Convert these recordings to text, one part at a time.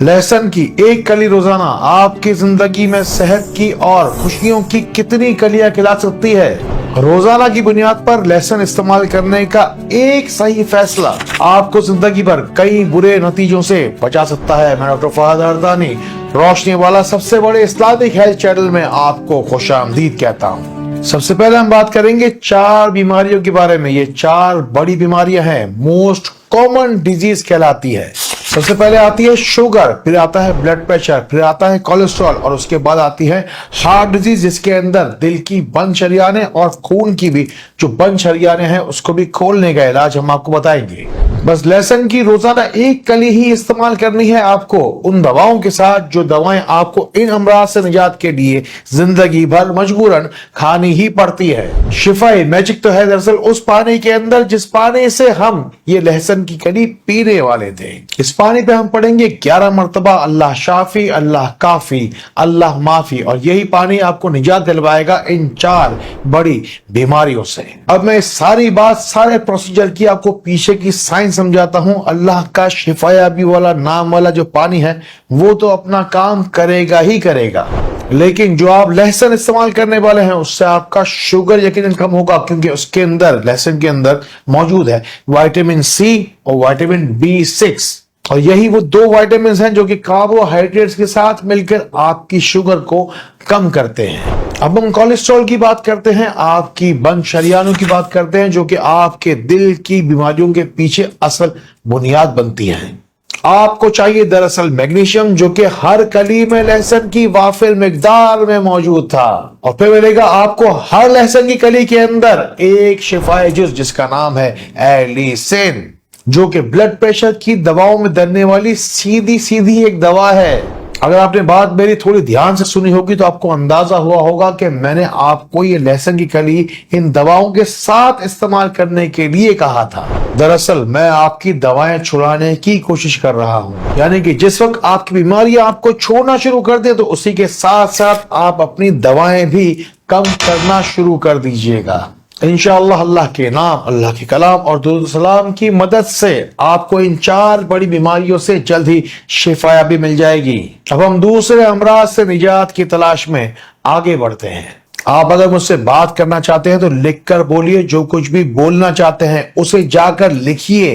लहसुन की एक कली रोजाना आपकी जिंदगी में सेहत की और खुशियों की कितनी कलियां खिला सकती है। रोजाना की बुनियाद पर लहसुन इस्तेमाल करने का एक सही फैसला आपको जिंदगी भर कई बुरे नतीजों से बचा सकता है। मैं डॉक्टर फहद अरदानी रोशनी वाला सबसे बड़े इस्लामिक हेल्थ चैनल में आपको खुशामदीद कहता हूँ। सबसे पहले हम बात करेंगे 4 बीमारियों के बारे में। ये 4 बड़ी बीमारियां हैं, मोस्ट कॉमन डिजीज कहलाती है। सबसे पहले आती है शुगर, फिर आता है ब्लड प्रेशर, फिर आता है कोलेस्ट्रॉल और उसके बाद आती है हार्ट डिजीज, जिसके अंदर दिल की बंद शरियानें और खून की भी जो बंद शरियानें हैं उसको भी खोलने का इलाज हम आपको बताएंगे। बस लहसुन की रोजाना एक कली ही इस्तेमाल करनी है आपको, उन दवाओं के साथ जो दवाएं आपको इन अमराज से निजात के लिए जिंदगी भर मजबूरन खानी ही पड़ती है। शिफाई मैजिक तो है दरअसल उस पानी के अंदर जिस पानी से हम ये लहसुन की कली पीने वाले थे। इस पानी पे हम पढ़ेंगे 11 मरतबा अल्लाह शाफी, अल्लाह काफी, अल्लाह माफी, और यही पानी आपको निजात दिलवाएगा इन 4 बड़ी बीमारियों से। अब मैं सारी बात, सारे प्रोसीजर की आपको पीछे की साइंस समझाता हूं। अल्लाह का शिफायाबी वाला नाम वाला जो पानी है वो तो अपना काम करेगा ही करेगा, लेकिन जो आप लहसुन इस्तेमाल करने वाले हैं उससे आपका शुगर यकीनन कम होगा, क्योंकि उसके अंदर, लहसुन के अंदर मौजूद है विटामिन सी और विटामिन B6, और यही वो 2 विटामिन हैं जो कि कार्बोहाइड्रेट्स के साथ मिलकर आपकी शुगर को कम करते हैं। अब हम कोलेस्ट्रॉल की बात करते हैं, आपकी बंद शरियानों की बात करते हैं, जो कि आपके दिल की बीमारियों के पीछे असल बुनियाद बनती हैं। आपको चाहिए दरअसल मैग्नीशियम, जो कि हर कली में लहसुन की वाफिर मिकदार में मौजूद था, और फिर मिलेगा आपको हर लहसुन की कली के अंदर एक शिफाई जुज़ जिसका नाम है एलिसिन, जो कि ब्लड प्रेशर की दवाओं में डलने वाली सीधी सीधी एक दवा है। अगर आपने बात मेरी थोड़ी ध्यान से सुनी होगी तो आपको अंदाजा हुआ होगा कि मैंने आपको ये लहसुन की कली इन दवाओं के साथ इस्तेमाल करने के लिए कहा था। दरअसल मैं आपकी दवाएं छुड़ाने की कोशिश कर रहा हूं, यानी कि जिस वक्त आपकी बीमारी आपको छोड़ना शुरू कर दे तो उसी के साथ साथ आप अपनी दवाएं भी कम करना शुरू कर दीजिएगा। इंशाअल्लाह अल्लाह के नाम, अल्लाह के कलाम और दुरूद सलाम की मदद से आपको इन 4 बड़ी बीमारियों से जल्द ही शिफायाबी मिल जाएगी। अब हम दूसरे अमराज से निजात की तलाश में आगे बढ़ते हैं। आप अगर मुझसे बात करना चाहते हैं तो लिख कर बोलिए, जो कुछ भी बोलना चाहते हैं उसे जाकर लिखिए।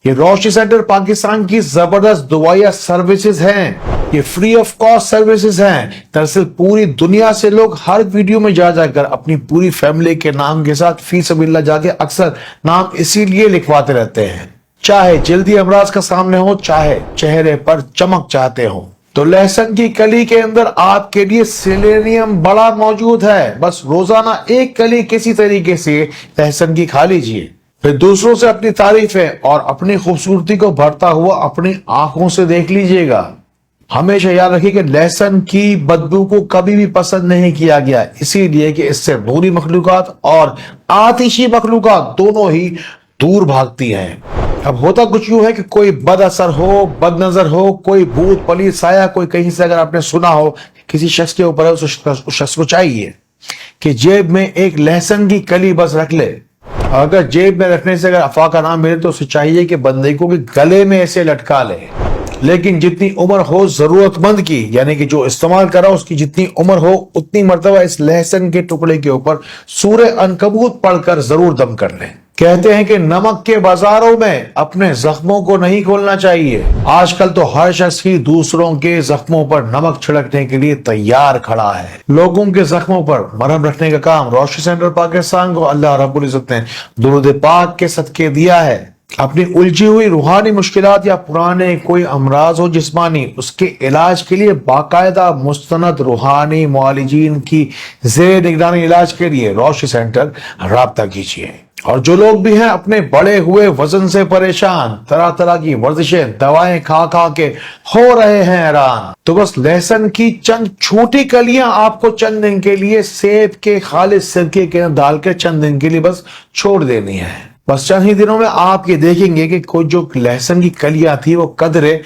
ये रोशनी सेंटर पाकिस्तान की जबरदस्त दुआया सर्विसेज हैं, ये फ्री ऑफ कॉस्ट सर्विसेज हैं। दरअसल पूरी दुनिया से लोग हर वीडियो में जाकर अपनी पूरी फैमिली के नाम के साथ फी सबिल्लाह जाके अक्सर नाम इसीलिए लिखवाते रहते हैं, चाहे जल्दी अमराज का सामने हो, चाहे चेहरे पर चमक चाहते हो। तो लहसुन की कली के अंदर आपके लिए सेलेनियम बड़ा मौजूद है। बस रोजाना एक कली किसी तरीके से लहसुन की खा लीजिए, फिर दूसरों से अपनी तारीफें और अपनी खूबसूरती को बढ़ता हुआ अपनी आंखों से देख लीजिएगा। हमेशा याद रखिए कि लहसुन की बदबू को कभी भी पसंद नहीं किया गया, इसीलिए कि इससे बुरी मखलूकात और आतिशी मखलूकात दोनों ही दूर भागती हैं। अब होता कुछ यूं है कि कोई बद असर हो, बद नजर हो, कोई भूत पलीत साया कोई कहीं से अगर आपने सुना हो किसी शख्स के ऊपर है, उस शख्स को चाहिए कि जेब में एक लहसुन की कली बस रख ले। अगर जेब में रखने से अगर अफाका ना मिले तो उसे चाहिए कि बंदे को भी गले में ऐसे लटका ले। लेकिन जितनी उम्र हो जरूरतमंद की, यानी कि जो इस्तेमाल कर रहा उसकी जितनी उम्र हो उतनी मर्तबा इस लहसुन के टुकड़े के ऊपर सूरे अनकबूत पढ़कर जरूर दम कर ले। कहते हैं कि नमक के बाजारों में अपने जख्मों को नहीं खोलना चाहिए। आजकल तो हर शख्स ही दूसरों के जख्मों पर नमक छिड़कने के लिए तैयार खड़ा है। लोगों के जख्मों पर मरहम रखने का काम रोशनी सेंटर पाकिस्तान को अल्लाह रब्बुल इज्जत ने दुरूद पाक के सदके दिया है। अपनी उलझी हुई रूहानी मुश्किलात या पुराने कोई अमराज हो जिस्मानी, उसके इलाज के लिए बाकायदा मुस्तनद रूहानी मुआलिजीन की ज़ेर निगरानी इलाज के लिए रोशनी सेंटर राब्ता कीजिए। और जो लोग भी हैं अपने बढ़े हुए वजन से परेशान, तरह तरह की वर्जिशें दवाएं खा खा के हो रहे हैं हैरान, तो बस लहसुन की चंद छोटी कलियां आपको चंद दिन के लिए सेब के खालिस सिरके के अंदर डालकर चंद दिन के लिए बस छोड़ देनी है। बस चंद ही दिनों में आप ये देखेंगे कि कुछ जो लहसुन की कलियां थी वो कदरे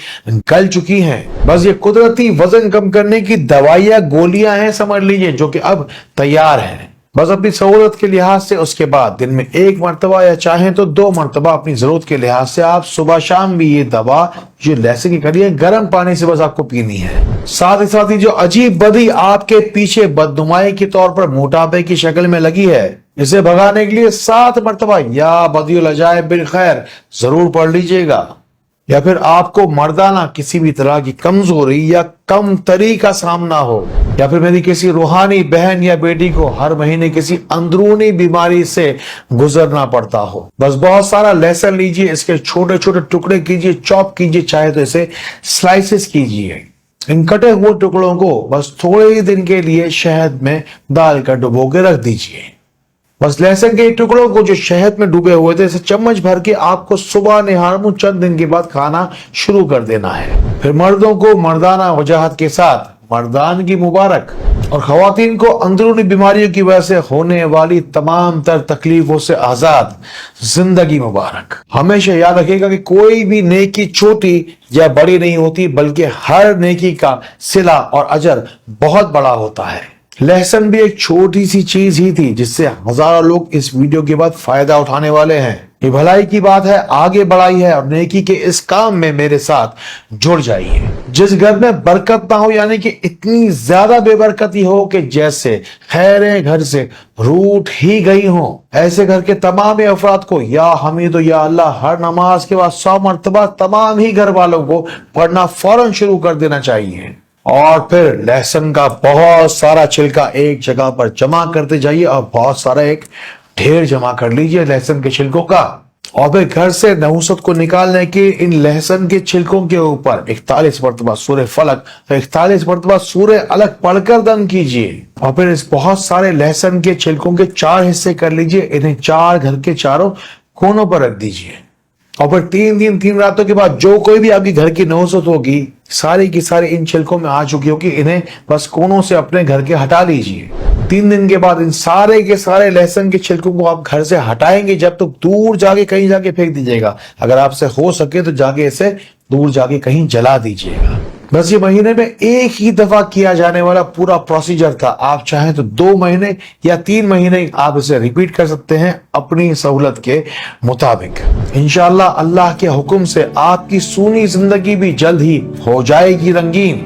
गल चुकी हैं। बस ये कुदरती वजन कम करने की दवाइयां, गोलियां हैं समझ लीजिए, जो कि अब तैयार हैं। बस अपनी सहूलत के लिहाज से उसके बाद दिन में 1 मरतबा या चाहें तो 2 मरतबा अपनी जरूरत के लिहाज से आप सुबह शाम भी ये दवा जो लहसुन की कली है गर्म पानी से बस आपको पीनी है। साथ ही जो अजीब बदी आपके पीछे बदनुमाई के तौर पर मोटापे की शक्ल में लगी है, इसे भगाने के लिए 7 मरतबा या बदियुल अजाइब बिल खैर जरूर पढ़ लीजिएगा। या फिर आपको मर्दाना किसी भी तरह की कमजोरी या कम तरी का सामना हो, या फिर मेरी किसी रूहानी बहन या बेटी को हर महीने किसी अंदरूनी बीमारी से गुजरना पड़ता हो, बस बहुत सारा लहसुन लीजिए, इसके छोटे छोटे टुकड़े कीजिए, चॉप कीजिए, चाहे तो इसे स्लाइसेस कीजिए। इन कटे हुए टुकड़ों को बस थोड़े ही दिन के लिए शहद में डालकर डुबो के रख दीजिए। बस लहसुन के टुकड़ों को जो शहद में डूबे हुए थे, इसे चम्मच भर के आपको सुबह निहारमू चंद दिन के बाद खाना शुरू कर देना है। फिर मर्दों को मर्दाना वजाहत के साथ मर्दान की मुबारक, और खवातीन को अंदरूनी बीमारियों की वजह से होने वाली तमाम तर तकलीफों से आजाद जिंदगी मुबारक। हमेशा याद रखिएगा कि कोई भी नेकी छोटी या बड़ी नहीं होती, बल्कि हर नेकी का सिला और अजर बहुत बड़ा होता है। लहसुन भी एक छोटी सी चीज ही थी जिससे हजारों लोग इस वीडियो के बाद फायदा उठाने वाले हैं। ये भलाई की बात है, आगे बढ़ाई है और नेकी के इस काम में मेरे साथ जुड़ जाइए। जिस घर में बरकत ना हो, यानी कि इतनी ज्यादा बेबरकती हो कि जैसे खैरें घर से रूठ ही गई हो, ऐसे घर के तमाम अफराद को या हमीद या अल्लाह हर नमाज के बाद 100 मरतबा तमाम ही घर वालों को पढ़ना फौरन शुरू कर देना चाहिए। और फिर लहसुन का बहुत सारा छिलका एक जगह पर जमा करते जाइए और बहुत सारा एक ढेर जमा कर लीजिए लहसुन के छिलकों का। और फिर घर से नहुसत को निकालने के इन लहसुन के छिलकों के ऊपर 41 मरतबा सूरह फलक, 41 मरतबा सूरह अलग पढ़कर दम कीजिए। और फिर इस बहुत सारे लहसुन के छिलकों के 4 हिस्से कर लीजिए, इन्हें 4 घर के चारों कोनों पर रख दीजिए। और फिर 3 दिन 3 रातों के बाद जो कोई भी आपकी घर की नहुसत होगी, सारी की सारी इन छिलकों में आ चुकी होगी, इन्हें बस कोनों से अपने घर के हटा लीजिए। 3 दिन के बाद इन सारे के सारे लहसुन के छिलकों को आप घर से हटाएंगे, जब तक दूर जाके कहीं जाके फेंक दीजिएगा। अगर आपसे हो सके तो जाके इसे दूर जाके कहीं जला दीजिएगा। बस ये महीने में एक ही दफा किया जाने वाला पूरा प्रोसीजर था। आप चाहें तो 2 महीने या 3 महीने आप इसे रिपीट कर सकते हैं अपनी सहूलत के मुताबिक। इंशाअल्लाह अल्लाह के हुक्म से आपकी सूनी जिंदगी भी जल्द ही हो जाएगी रंगीन,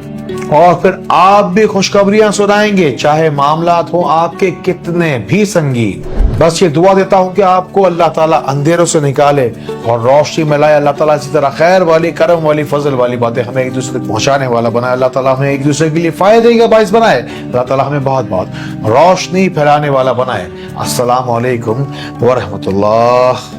और फिर आप भी खुशखबरियां सुनाएंगे, चाहे मामलात हो आपके कितने भी संगीन। बस ये दुआ देता हूं कि आपको अल्लाह ताला अंधेरों से निकाले और रोशनी में लाए। अल्लाह ताला इसी तरह खैर वाली, करम वाली, फजल वाली बातें हमें एक दूसरे तक पहुंचाने वाला बनाए। अल्लाह ताला हमें एक दूसरे के लिए फायदे का बाइस बनाए। अल्लाह ताला हमें बहुत बहुत रोशनी फैलाने वाला बनाए। अस्सलाम वालेकुम व रहमतुल्लाह।